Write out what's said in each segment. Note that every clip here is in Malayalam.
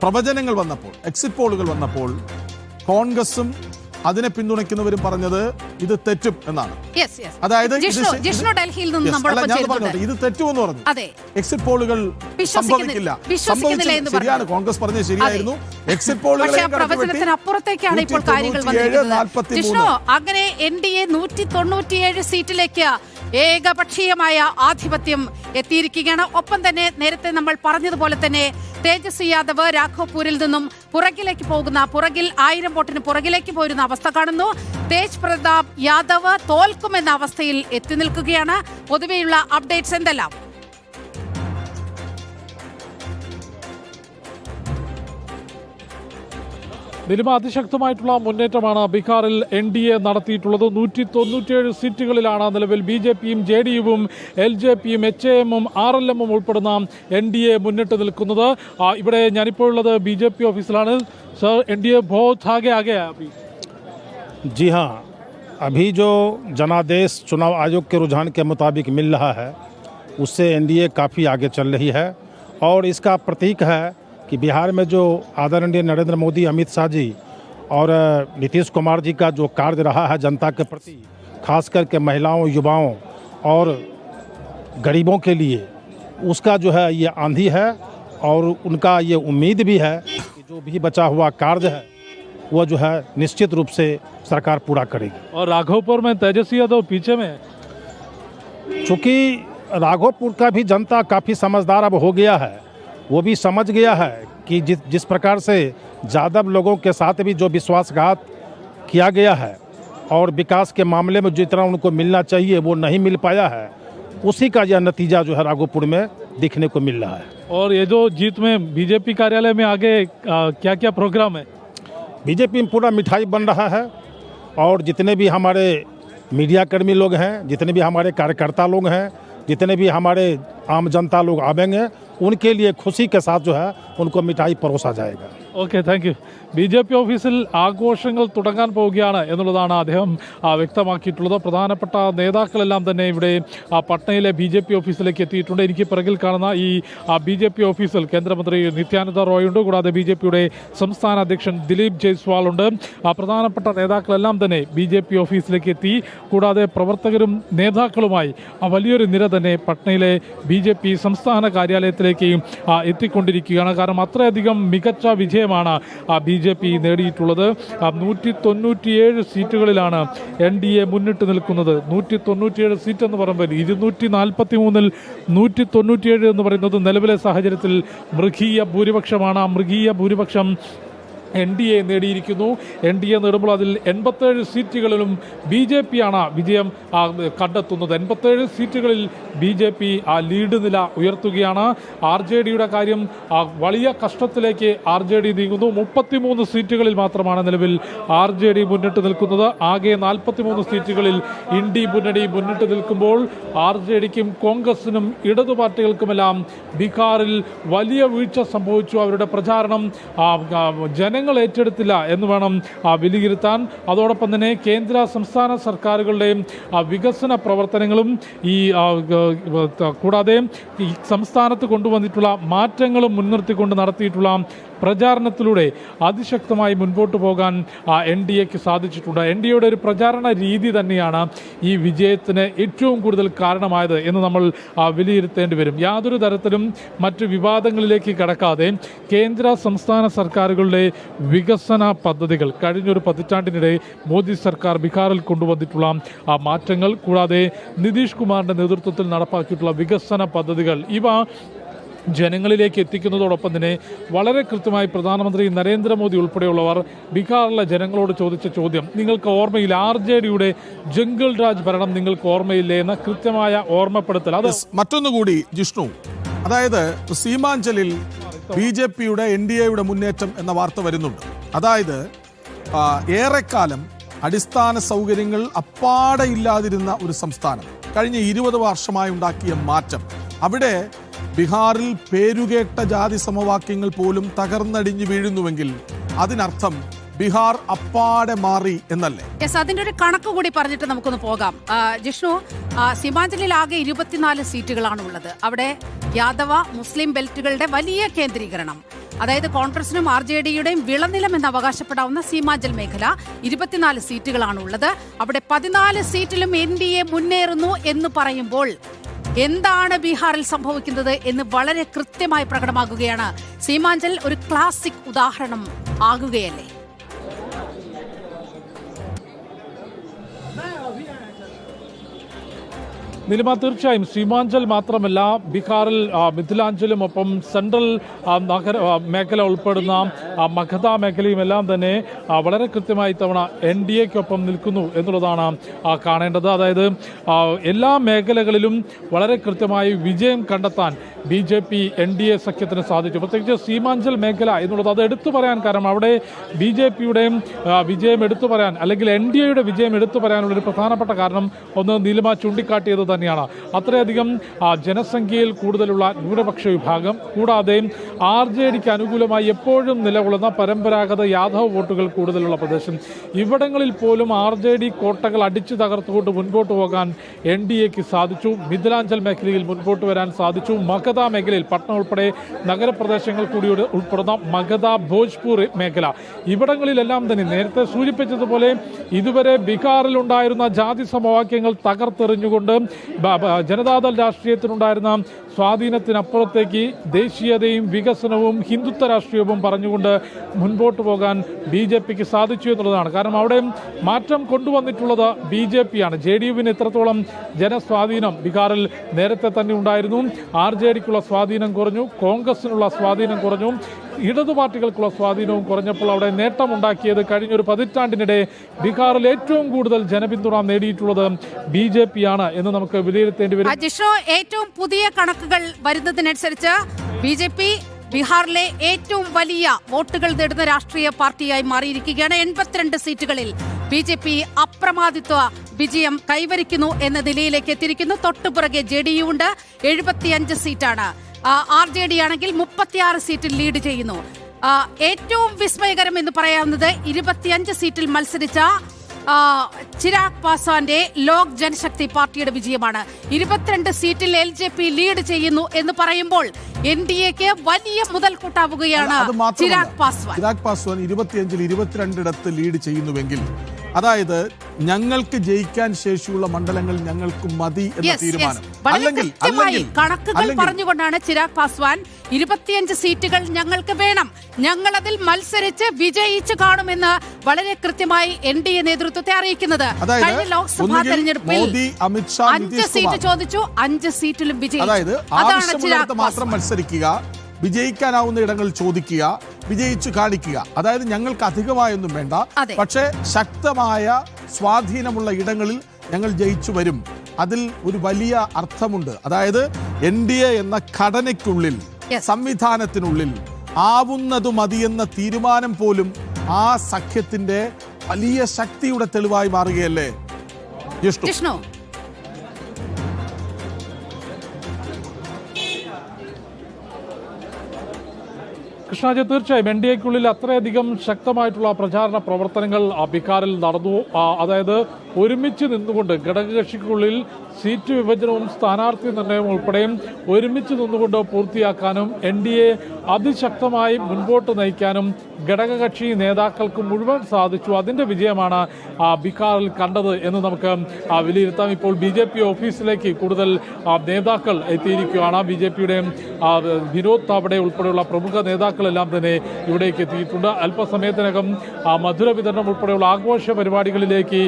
പ്രവചനങ്ങൾ വന്നപ്പോൾ, എക്സിറ്റ് പോളുകൾ വന്നപ്പോൾ കോൺഗ്രസും അതിനെ പിന്തുണയ്ക്കുന്നവരും പറഞ്ഞത് ഇത് തെറ്റും എന്നാണ്. അതായത് ഇത് തെറ്റുമെന്ന് പറഞ്ഞു. എക്സിറ്റ് പോളുകൾ സംഭവിക്കില്ല. ശരിയാണ്, കോൺഗ്രസ് പറഞ്ഞത് ശരിയായിരുന്നു. എക്സിറ്റ് പോളുകളപ്പുറത്തേക്കാണ് ഇപ്പോൾ കാര്യങ്ങൾ വന്നിരിക്കുന്നത്. അങ്ങനെ NDA 197 സീറ്റിലേക്ക് ഏകപക്ഷീയമായ ആധിപത്യം എത്തിയിരിക്കുകയാണ്. ഒപ്പം തന്നെ നേരത്തെ നമ്മൾ പറഞ്ഞതുപോലെ തന്നെ തേജസ്വി യാദവ് രാഘോപൂരിൽ നിന്നും പുറകിൽ 1000 വോട്ടിന് പുറകിലേക്ക് പോരുന്ന അവസ്ഥ കാണുന്നു. തേജ് പ്രതാപ് യാദവ് തോൽക്കുമെന്ന അവസ്ഥയിൽ എത്തി നിൽക്കുകയാണ്. പൊതുവെയുള്ള അപ്ഡേറ്റ്സ് എന്തെല്ലാം? നിലിമ, അതിശക്തമായിട്ടുള്ള മുന്നേറ്റമാണ് ബീഹാറിൽ NDA നടത്തിയിട്ടുള്ളത്. 197 സീറ്റുകളിലാണ് നിലവിൽ BJPയും JDUവും LJPയും HAMഉം RLMഉം ഉൾപ്പെടുന്ന NDA മുന്നിട്ട് നിൽക്കുന്നത്. ഇവിടെ ഞാനിപ്പോൾ ഉള്ളത് BJP ഓഫീസിലാണ്. സർ, NDA बहुत आगे आ गया अभी? जी हाँ, अभी जो जनादेश चुनाव आयोग के रुझान के मुताबिक मिल रहा है उससे NDA काफ़ी आगे चल रही है और इसका प्रतीक है कि बिहार में जो आदरणीय नरेंद्र मोदी, अमित शाह जी और नीतीश कुमार जी का जो कार्य रहा है जनता के प्रति, खास करके महिलाओं, युवाओं और गरीबों के लिए, उसका जो है ये आंधी है और उनका ये उम्मीद भी है कि जो भी बचा हुआ कार्य है वो जो है निश्चित रूप से सरकार पूरा करेगी। और राघोपुर में तेजस्वी यादव पीछे में, चूँकि राघोपुर का भी जनता काफ़ी समझदार अब हो गया है, वो भी समझ गया है कि जिस प्रकार से यादव लोगों के साथ भी जो विश्वासघात किया गया है और विकास के मामले में जितना उनको मिलना चाहिए वो नहीं मिल पाया है, उसी का यह नतीजा जो है राघोपुर में दिखने को मिल रहा है। और ये जो जीत में BJP कार्यालय में आगे क्या क्या प्रोग्राम है? BJP में पूरा मिठाई बन रहा है और जितने भी हमारे मीडिया कर्मी लोग हैं, जितने भी हमारे कार्यकर्ता लोग हैं, जितने भी हमारे आम जनता लोग आवेंगे, उनके लिए खुशी के साथ जो है उनको मिठाई परोसा जाएगा। Okay, thank you. BJP ഓഫീസിൽ ആഘോഷങ്ങൾ തുടങ്ങാൻ പോവുകയാണ് എന്നുള്ളതാണ് അദ്ദേഹം വ്യക്തമാക്കിയിട്ടുള്ളത്. പ്രധാനപ്പെട്ട നേതാക്കളെല്ലാം തന്നെ ഇവിടെ പട്നയിലെ BJP ഓഫീസിലേക്ക് എത്തിയിട്ടുണ്ട്. എനിക്ക് പിറകിൽ കാണുന്ന ഈ BJP ഓഫീസിൽ കേന്ദ്രമന്ത്രി നിത്യാനന്ദ റോയ് ഉണ്ട്. കൂടാതെ BJPയുടെ സംസ്ഥാന അധ്യക്ഷൻ ദിലീപ് ജയ്സ്വാൾ ഉണ്ട്. പ്രധാനപ്പെട്ട നേതാക്കളെല്ലാം തന്നെ BJP ഓഫീസിലേക്ക് എത്തി. കൂടാതെ പ്രവർത്തകരും നേതാക്കളുമായി വലിയൊരു നിര തന്നെ പട്നയിലെ BJP സംസ്ഥാന കാര്യാലയത്തിലേക്ക് എത്തിക്കൊണ്ടിരിക്കുകയാണ്. കാരണം അത്രയധികം മികച്ച വിജയമാണ് BJP നേടിയിട്ടുള്ളത്. 197 സീറ്റുകളിലാണ് NDA മുന്നിട്ട് നിൽക്കുന്നത്. 197 സീറ്റ് എന്ന് പറയുമ്പോൾ 243-ൽ 197 എന്ന് പറയുന്നത് നിലവിലെ സാഹചര്യത്തിൽ മൃഗീയ ഭൂരിപക്ഷമാണ്. ആ മൃഗീയ ഭൂരിപക്ഷം NDA നേടിയിരിക്കുന്നു. NDA നേടുമ്പോൾ അതിൽ 87 സീറ്റുകളിലും BJP ആണ് വിജയം കണ്ടെത്തുന്നത്. 87 സീറ്റുകളിൽ BJP ലീഡ് നില ഉയർത്തുകയാണ്. RJDയുടെ കാര്യം വലിയ കഷ്ടത്തിലേക്ക് RJD നീങ്ങുന്നു. 33 സീറ്റുകളിൽ മാത്രമാണ് നിലവിൽ RJD മുന്നിട്ട് നിൽക്കുന്നത്. ആകെ 43 സീറ്റുകളിൽ ഇന്ത്യ മുന്നണി മുന്നിട്ട് നിൽക്കുമ്പോൾ RJDക്കും കോൺഗ്രസിനും ഇടതു പാർട്ടികൾക്കുമെല്ലാം ബീഹാറിൽ വലിയ വീഴ്ച സംഭവിച്ചു. അവരുടെ പ്രചാരണം ജനങ്ങൾ ഏറ്റെടുത്തില്ല എന്ന് വേണം വിലയിരുത്താൻ. അതോടൊപ്പം തന്നെ കേന്ദ്ര സംസ്ഥാന സർക്കാരുകളുടെയും വികസന പ്രവർത്തനങ്ങളും കൂടാതെ ഈ സംസ്ഥാനത്ത് കൊണ്ടുവന്നിട്ടുള്ള മാറ്റങ്ങളും മുൻനിർത്തിക്കൊണ്ട് നടത്തിയിട്ടുള്ള പ്രചാരണത്തിലൂടെ അതിശക്തമായി മുൻപോട്ട് പോകാൻ NDAക്ക് സാധിച്ചിട്ടുണ്ട്. NDAയുടെ ഒരു പ്രചാരണ രീതി തന്നെയാണ് ഈ വിജയത്തിന് ഏറ്റവും കൂടുതൽ കാരണമായത് എന്ന് നമ്മൾ വിലയിരുത്തേണ്ടി വരും. യാതൊരു തരത്തിലും മറ്റ് വിവാദങ്ങളിലേക്ക് കടക്കാതെ കേന്ദ്ര സംസ്ഥാന സർക്കാരുകളുടെ വികസന പദ്ധതികൾ കഴിഞ്ഞൊരു പതിറ്റാണ്ടിനിടെ മോദി സർക്കാർ ബീഹാറിൽ കൊണ്ടുവന്നിട്ടുള്ള മാറ്റങ്ങൾ, കൂടാതെ നിതീഷ് കുമാറിൻ്റെ നേതൃത്വത്തിൽ നടപ്പാക്കിയിട്ടുള്ള വികസന പദ്ധതികൾ, ഇവ ജനങ്ങളിലേക്ക് എത്തിക്കുന്നതോടൊപ്പം തന്നെ വളരെ കൃത്യമായി പ്രധാനമന്ത്രി നരേന്ദ്രമോദി ഉൾപ്പെടെയുള്ളവർ ബീഹാറിലെ ജനങ്ങളോട് ചോദിച്ച ചോദ്യം നിങ്ങൾക്ക് ഓർമ്മയില്ല, RJDയുടെ ജംഗിൾ രാജ് ഭരണം നിങ്ങൾക്ക് ഓർമ്മയില്ലേ എന്ന കൃത്യമായ ഓർമ്മപ്പെടുത്തൽ. അത് മറ്റൊന്നുകൂടി ജിഷ്ണു, അതായത് സീമാഞ്ചലിൽ BJPയുടെ NDAയുടെ മുന്നേറ്റം എന്ന വാർത്ത വരുന്നുണ്ട്. അതായത് ഏറെക്കാലം അടിസ്ഥാന സൗകര്യങ്ങൾ അപ്പാടെ ഇല്ലാതിരുന്ന ഒരു സംസ്ഥാനം കഴിഞ്ഞ 20 വർഷമായി ഉണ്ടാക്കിയ മാറ്റം, അവിടെ ബീഹാറിൽ പേരുകേട്ട ജാതി സമവാക്യങ്ങൾ പോലും തകർന്നടിഞ്ഞു വീഴുന്നുവെങ്കിൽ അതിനർത്ഥം ബീഹാർ അപ്പാടെ മാറി എന്നല്ലേ? യെസ്, അതിന്റെ ഒരു കണക്ക് കൂടി പറഞ്ഞിട്ട് നമുക്കൊന്ന് പോകാം. ജിഷ്ണു, സീമാഞ്ചലിൽ ആകെ 24 സീറ്റുകളാണ് ഉള്ളത്. അവിടെ യാദവ മുസ്ലിം ബെൽറ്റുകളുടെ വലിയ കേന്ദ്രീകരണം, അതായത് കോൺഗ്രസിനും RJDയുടെയും വിളനിലം എന്ന് അവകാശപ്പെടാവുന്ന സീമാഞ്ചൽ മേഖല 24 സീറ്റുകളാണ് ഉള്ളത്. അവിടെ 14 സീറ്റിലും NDA മുന്നേറുന്നു എന്ന് പറയുമ്പോൾ എന്താണ് ബീഹാറിൽ സംഭവിക്കുന്നത് എന്ന് വളരെ കൃത്യമായി പ്രകടമാകുകയാണ്. സീമാഞ്ചൽ ഒരു ക്ലാസിക് ഉദാഹരണം ആകുകയല്ലേ? നിലിമ, തീർച്ചയായും സീമാഞ്ചൽ മാത്രമല്ല, ബീഹാറിൽ മിഥിലാഞ്ചലും ഒപ്പം സെൻട്രൽ മേഖല ഉൾപ്പെടുന്ന മഗധ മേഖലയും എല്ലാം തന്നെ വളരെ കൃത്യമായി തവണ NDAക്കൊപ്പം നിൽക്കുന്നു എന്നുള്ളതാണ് കാണേണ്ടത്. അതായത് എല്ലാ മേഖലകളിലും വളരെ കൃത്യമായി വിജയം കണ്ടെത്താൻ BJP NDA സഖ്യത്തിന് സാധിച്ചു. പ്രത്യേകിച്ച് സീമാഞ്ചൽ മേഖല എന്നുള്ളത് അത് എടുത്തു പറയാൻ കാരണം അവിടെ BJPയുടെയും വിജയം എടുത്തു പറയാൻ, അല്ലെങ്കിൽ NDAയുടെ വിജയം എടുത്തു പറയാനുള്ളൊരു പ്രധാനപ്പെട്ട കാരണം ഒന്ന് നീലിമ ചൂണ്ടിക്കാട്ടിയത് തന്നെയാണ്. അത്രയധികം ജനസംഖ്യയിൽ കൂടുതലുള്ള ന്യൂനപക്ഷ വിഭാഗം, കൂടാതെ RJDക്ക് അനുകൂലമായി എപ്പോഴും നിലകൊള്ളുന്ന പരമ്പരാഗത യാദവ് വോട്ടുകൾ കൂടുതലുള്ള പ്രദേശം, ഇവിടങ്ങളിൽ പോലും RJD കോട്ടകൾ അടിച്ചു തകർത്തുകൊണ്ട് മുൻപോട്ട് പോകാൻ NDAക്ക് സാധിച്ചു. മിഥിലാഞ്ചൽ മേഖലയിൽ മുൻപോട്ട് വരാൻ സാധിച്ചു. മഗധ മേഖലയിൽ പട്ടണം ഉൾപ്പെടെ നഗരപ്രദേശങ്ങൾ കൂടി ഉൾപ്പെടുന്ന മഗധ, ഭോജ്പൂർ മേഖല, ഇവിടങ്ങളിലെല്ലാം തന്നെ നേരത്തെ സൂചിപ്പിച്ചതുപോലെ ഇതുവരെ ബീഹാറിൽ ഉണ്ടായിരുന്ന ജാതി സമവാക്യങ്ങൾ തകർത്തെറിഞ്ഞുകൊണ്ട് ജനതാദൾ രാഷ്ട്രീയത്തിനുണ്ടായിരുന്ന സ്വാധീനത്തിനപ്പുറത്തേക്ക് ദേശീയതയും വികസനവും ഹിന്ദുത്വ രാഷ്ട്രീയവും പറഞ്ഞുകൊണ്ട് മുൻപോട്ട് പോകാൻ BJPക്ക് സാധിച്ചു എന്നുള്ളതാണ്. കാരണം അവിടെ മാറ്റം കൊണ്ടുവന്നിട്ടുള്ളത് BJPയാണ്. JDUവിന് ഇത്രത്തോളം ജനസ്വാധീനം ബീഹാറിൽ നേരത്തെ തന്നെ ഉണ്ടായിരുന്നു. RJDക്കുള്ള സ്വാധീനം കുറഞ്ഞു, കോൺഗ്രസിനുള്ള സ്വാധീനം കുറഞ്ഞു, ഇടതു പാർട്ടികൾക്കുള്ള സ്വാധീനവും കുറഞ്ഞപ്പോൾ അവിടെ നേട്ടമുണ്ടാക്കിയത് കഴിഞ്ഞൊരു പതിറ്റാണ്ടിനിടെ ബീഹാറിൽ ഏറ്റവും കൂടുതൽ ജനപിന്തുണ നേടിയിട്ടുള്ളത് BJPയാണ് എന്ന് നമുക്ക് വിലയിരുത്തേണ്ടി വരും. ഏറ്റവും പുതിയ കണക്കുകൾ വരുന്നതിനനുസരിച്ച് BJP ബീഹാറിലെ ഏറ്റവും വലിയ വോട്ടുകൾ നേടുന്ന രാഷ്ട്രീയ പാർട്ടിയായി മാറിയിരിക്കുകയാണ്. 82 സീറ്റുകളിൽ BJP അപ്രമാദിത്വ വിജയം കൈവരിക്കുന്നു എന്ന നിലയിലേക്ക് എത്തിയിരിക്കുന്നു. തൊട്ടുപുറകെ JDU ഉണ്ട്, 75 സീറ്റാണ്. RJD ആണെങ്കിൽ 36 സീറ്റിൽ ലീഡ് ചെയ്യുന്നു. ഏറ്റവും വിസ്മയകരം എന്ന് പറയാവുന്നത് 25 സീറ്റിൽ മത്സരിച്ച ചിരാഗ് പാസ്വാന്റെ ലോക് ജനശക്തി പാർട്ടിയുടെ വിജയമാണ്. 22 സീറ്റിൽ LJP ലീഡ് ചെയ്യുന്നു എന്ന് പറയുമ്പോൾ NDAക്ക് വലിയ മുതൽക്കൂട്ടാവുകയാണ് ചിരാഗ് പാസ്വാൻ. 25-ൽ 22 ലീഡ് ചെയ്യുന്നുവെങ്കിൽ, അതായത് ഞങ്ങൾക്ക് ജയിക്കാൻ ശേഷിയുള്ള മണ്ഡലങ്ങൾ ഞങ്ങൾക്ക് മതി എന്ന തീരുമാനം. കണക്കുകൾ പറഞ്ഞുകൊണ്ടാണ് ചിരാഗ് പാസ്വാൻ 25 സീറ്റുകൾ ഞങ്ങൾക്ക് വേണം, ഞങ്ങൾ അതിൽ മത്സരിച്ച് വിജയിച്ചു കാണുമെന്ന് വളരെ കൃത്യമായി NDA നേതൃത്വത്തെ അറിയിക്കുന്നത്. കഴിഞ്ഞ ലോക്സഭാ തെരഞ്ഞെടുപ്പിൽ 5 സീറ്റ് ചോദിച്ചു, 5 സീറ്റിലും വിജയിച്ചു. അതാണ് ചിരാഗ് മാത്രം മത്സരിക്കുക, വിജയിക്കാനാവുന്ന ഇടങ്ങൾ ചോദിക്കുക, വിജയിച്ചു കാണിക്കുക. അതായത് ഞങ്ങൾക്ക് അധികമായൊന്നും വേണ്ട, പക്ഷേ ശക്തമായ സ്വാധീനമുള്ള ഇടങ്ങളിൽ ഞങ്ങൾ ജയിച്ചു വരും. അതിൽ ഒരു വലിയ അർത്ഥമുണ്ട്. അതായത് NDA എന്ന ഘടനയ്ക്കുള്ളിൽ, സംവിധാനത്തിനുള്ളിൽ ആവുന്നത് മതിയെന്ന തീരുമാനം പോലും ആ സഖ്യത്തിന്റെ വലിയ ശക്തിയുടെ തെളിവായി മാറുകയല്ലേ ജിഷ്ണു? കൃഷ്ണാജി, തീർച്ചയായും NDAക്കുള്ളിൽ അത്രയധികം ശക്തമായിട്ടുള്ള പ്രചാരണ പ്രവർത്തനങ്ങൾ ബീഹാറിൽ നടന്നു. അതായത് ഒരുമിച്ച് നിന്നുകൊണ്ട് ഘടകകക്ഷിക്കുള്ളിൽ സീറ്റ് വിഭജനവും സ്ഥാനാർത്ഥി നിർണയവും ഉൾപ്പെടെ ഒരുമിച്ച് നിന്നുകൊണ്ട് പൂർത്തിയാക്കാനും NDA അതിശക്തമായി മുൻപോട്ട് നയിക്കാനും ഘടകകക്ഷി നേതാക്കൾക്ക് മുഴുവൻ സാധിച്ചു. അതിൻ്റെ വിജയമാണ് ബീഹാറിൽ കണ്ടത് എന്ന് നമുക്ക് വിലയിരുത്താം. ഇപ്പോൾ BJP ഓഫീസിലേക്ക് കൂടുതൽ നേതാക്കൾ എത്തിയിരിക്കുകയാണ്. BJPയുടെ വിനോദ് താവടെ ഉൾപ്പെടെയുള്ള പ്രമുഖ നേതാക്കളെല്ലാം തന്നെ ഇവിടേക്ക് എത്തിയിട്ടുണ്ട്. അല്പസമയത്തിനകം മധുര വിതരണം ഉൾപ്പെടെയുള്ള ആഘോഷ പരിപാടികളിലേക്ക്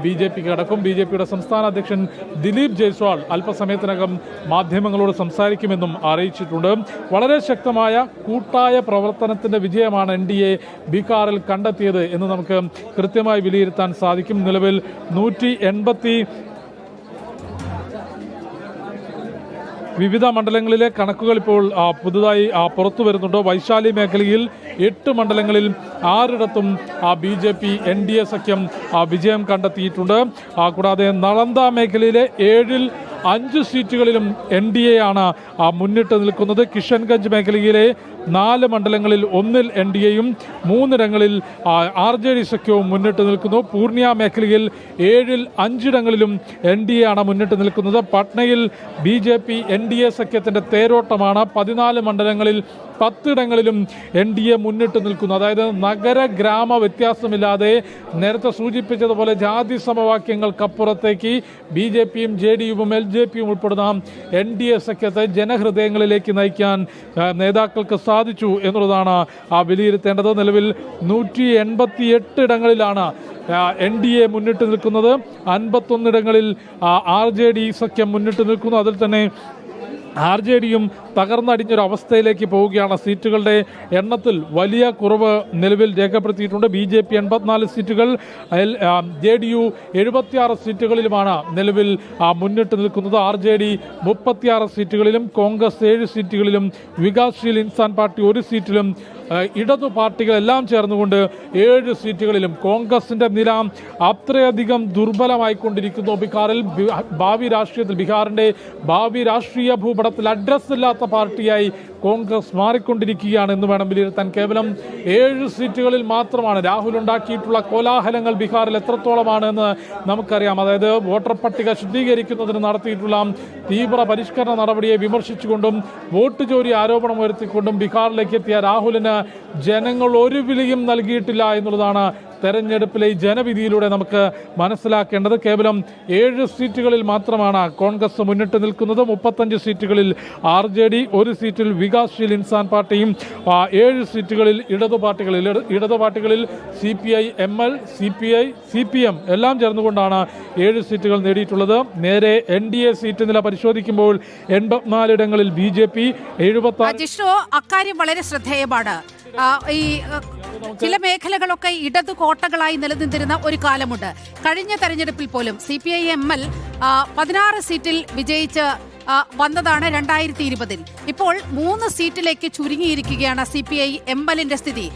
BJP കടക്കും. BJPയുടെ സംസ്ഥാന അധ്യക്ഷൻ ദിലീപ് ജയ്സ്വാൾ അല്പസമയത്തിനകം മാധ്യമങ്ങളോട് സംസാരിക്കുമെന്നും അറിയിച്ചിട്ടുണ്ട്. വളരെ ശക്തമായ കൂട്ടായ പ്രവർത്തനത്തിന്റെ വിജയമാണ് NDA ബീഹാറിൽ കണ്ടെത്തിയത് എന്ന് നമുക്ക് കൃത്യമായി വിലയിരുത്താൻ സാധിക്കും. നിലവിൽ 180 വിവിധ മണ്ഡലങ്ങളിലെ കണക്കുകൾ ഇപ്പോൾ പുതുതായി പുറത്തു വരുന്നുണ്ട്. വൈശാലി മേഖലയിൽ 8 മണ്ഡലങ്ങളിൽ 6 BJP NDA സഖ്യം വിജയം കണ്ടെത്തിയിട്ടുണ്ട്. കൂടാതെ നളന്ദ മേഖലയിലെ 7-ൽ 5 സീറ്റുകളിലും NDA ആണ് മുന്നിട്ട് നിൽക്കുന്നത്. കിഷൻഗഞ്ച് മേഖലയിലെ 4 മണ്ഡലങ്ങളിൽ 1-ൽ NDAയും 3 RJD സഖ്യവും മുന്നിട്ട് നിൽക്കുന്നു. പൂർണിയ മേഖലയിൽ 7-ൽ 5 NDA ആണ് മുന്നിട്ട് നിൽക്കുന്നത്. പട്നയിൽ BJP NDA സഖ്യത്തിന്റെ തേരോട്ടമാണ്. 14 മണ്ഡലങ്ങളിൽ 10 NDA മുന്നിട്ട് നിൽക്കുന്നു. അതായത് നഗര ഗ്രാമ വ്യത്യാസമില്ലാതെ നേരത്തെ സൂചിപ്പിച്ചതുപോലെ ജാതി സമവാക്യങ്ങൾക്കപ്പുറത്തേക്ക് BJPയും JDUവും LJPയും ഉൾപ്പെടുന്ന NDA സഖ്യത്തെ ജനഹൃദയങ്ങളിലേക്ക് നയിക്കാൻ നേതാക്കൾക്ക് സാധിച്ചു എന്നുള്ളതാണ് വിലയിരുത്തേണ്ടത്. നിലവിൽ 188 ഇടങ്ങളിലാണ് NDA മുന്നിട്ട് നിൽക്കുന്നത്. 51 ഇടങ്ങളിൽ RJD സഖ്യം മുന്നിട്ട് നിൽക്കുന്നു. അതിൽ തന്നെ RJDയും തകർന്നടിഞ്ഞൊരു അവസ്ഥയിലേക്ക് പോവുകയാണ്. സീറ്റുകളുടെ എണ്ണത്തിൽ വലിയ കുറവ് നിലവിൽ രേഖപ്പെടുത്തിയിട്ടുണ്ട്. BJP 84 സീറ്റുകൾ, JDU 76 സീറ്റുകളിലുമാണ് നിലവിൽ മുന്നിട്ട് നിൽക്കുന്നത്. RJD 36 സീറ്റുകളിലും, കോൺഗ്രസ് 7 സീറ്റുകളിലും, വികാസ്ശീൽ ഇൻസാൻ പാർട്ടി 1 സീറ്റിലും, ഇടതു പാർട്ടികളെല്ലാം ചേർന്നുകൊണ്ട് 7 സീറ്റുകളിലും കോൺഗ്രസിന്റെ നില അത്രയധികം ദുർബലമായിക്കൊണ്ടിരിക്കുന്നു. ബീഹാറിന്റെ ഭാവി രാഷ്ട്രീയ ഭൂപടത്തിൽ അഡ്രസ് ഇല്ലാത്ത പാർട്ടിയായി കോൺഗ്രസ് മാറിക്കൊണ്ടിരിക്കുകയാണ് എന്ന് വേണം വിലയിരുത്താൻ. കേവലം 7 സീറ്റുകളിൽ മാത്രമാണ്. രാഹുൽ ഉണ്ടാക്കിയിട്ടുള്ള കോലാഹലങ്ങൾ ബീഹാറിൽ എത്രത്തോളമാണ് എന്ന് നമുക്കറിയാം. അതായത് വോട്ടർ പട്ടിക ശുദ്ധീകരിക്കുന്നതിന് നടത്തിയിട്ടുള്ള തീവ്ര പരിഷ്കരണ നടപടിയെ വിമർശിച്ചുകൊണ്ടും വോട്ട് ചോരി ആരോപണം ഉയർത്തിക്കൊണ്ടും ബീഹാറിലേക്ക് എത്തിയ രാഹുലിന് ജനങ്ങൾ ഒരു വിലയും നൽകിയിട്ടില്ല എന്നുള്ളതാണ് തെരഞ്ഞെടുപ്പിലെ ഈ ജനവിധിയിലൂടെ നമുക്ക് മനസ്സിലാക്കേണ്ടത്. കേവലം 7 സീറ്റുകളിൽ മാത്രമാണ് കോൺഗ്രസ് മുന്നിട്ട് നിൽക്കുന്നത്. 35 സീറ്റുകളിൽ RJD, 1 സീറ്റിൽ വികാസ്ശീൽ ഇൻസാൻ പാർട്ടിയും, 7 സീറ്റുകളിൽ ഇടതു പാർട്ടികളിൽ CPI, ML, CPI, CPM എല്ലാം ചേർന്നുകൊണ്ടാണ് 7 സീറ്റുകൾ നേടിയിട്ടുള്ളത്. നേരെ NDA സീറ്റ് നില പരിശോധിക്കുമ്പോൾ 84 ഇടങ്ങളിൽ BJP, 76. അക്കാര്യം വളരെ ശ്രദ്ധേയമാണ്. ഈ ചില മേഖലകളൊക്കെ ഇടതു കോട്ടകളായി നിലനിന്നിരുന്ന ഒരു കാലമുണ്ട്. കഴിഞ്ഞ തെരഞ്ഞെടുപ്പിൽ പോലും CPI ML 16 സീറ്റിൽ വിജയിച്ച് വന്നതാണ് 2020-ൽ. ഇപ്പോൾ 3 സീറ്റിലേക്ക് ചുരുങ്ങിയിരിക്കുകയാണ് CPI MLന്റെ സ്ഥിതി.